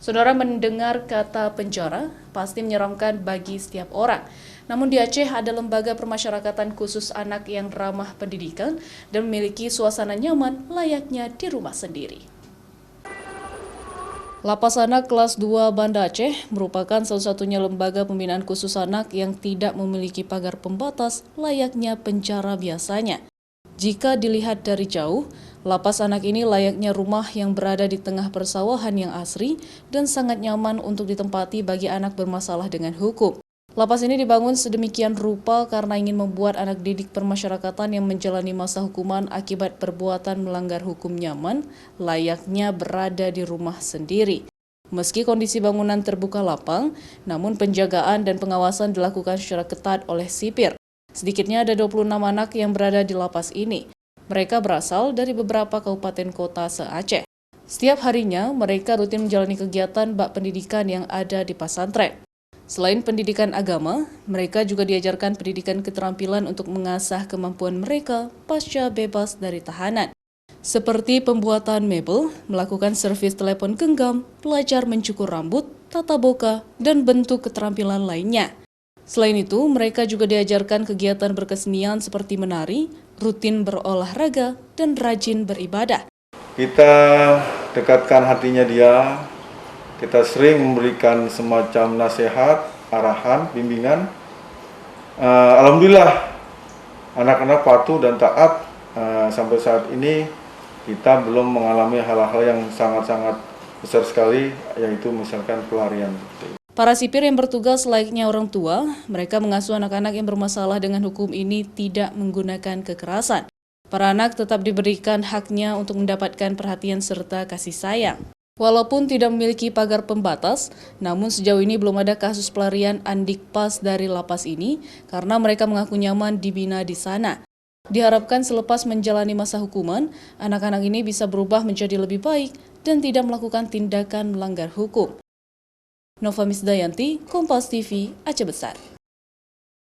Saudara, mendengar kata penjara pasti menyeramkan bagi setiap orang. Namun di Aceh ada lembaga permasyarakatan khusus anak yang ramah pendidikan dan memiliki suasana nyaman layaknya di rumah sendiri. Lapas Anak Kelas 2 Banda Aceh merupakan salah satunya lembaga pembinaan khusus anak yang tidak memiliki pagar pembatas layaknya penjara biasanya. Jika dilihat dari jauh, lapas anak ini layaknya rumah yang berada di tengah persawahan yang asri dan sangat nyaman untuk ditempati bagi anak bermasalah dengan hukum. Lapas ini dibangun sedemikian rupa karena ingin membuat anak didik permasyarakatan yang menjalani masa hukuman akibat perbuatan melanggar hukum nyaman, layaknya berada di rumah sendiri. Meski kondisi bangunan terbuka lapang, namun penjagaan dan pengawasan dilakukan secara ketat oleh sipir. Sedikitnya ada 26 anak yang berada di lapas ini. Mereka berasal dari beberapa kabupaten kota se-Aceh. Setiap harinya, mereka rutin menjalani kegiatan bak pendidikan yang ada di pesantren. Selain pendidikan agama, mereka juga diajarkan pendidikan keterampilan untuk mengasah kemampuan mereka pasca bebas dari tahanan. Seperti pembuatan mebel, melakukan servis telepon genggam, belajar mencukur rambut, tata boga, dan bentuk keterampilan lainnya. Selain itu, mereka juga diajarkan kegiatan berkesenian seperti menari, rutin berolahraga, dan rajin beribadah. Kita dekatkan hatinya dia, kita sering memberikan semacam nasihat, arahan, bimbingan. Alhamdulillah, anak-anak patuh dan taat. Sampai saat ini kita belum mengalami hal-hal yang sangat-sangat besar sekali, yaitu misalkan pelarian. Para sipir yang bertugas layaknya orang tua, mereka mengasuh anak-anak yang bermasalah dengan hukum ini tidak menggunakan kekerasan. Para anak tetap diberikan haknya untuk mendapatkan perhatian serta kasih sayang. Walaupun tidak memiliki pagar pembatas, namun sejauh ini belum ada kasus pelarian Andikpas dari lapas ini karena mereka mengaku nyaman dibina di sana. Diharapkan selepas menjalani masa hukuman, anak-anak ini bisa berubah menjadi lebih baik dan tidak melakukan tindakan melanggar hukum. Nova Misdayanti, Kompas TV, Aceh Besar.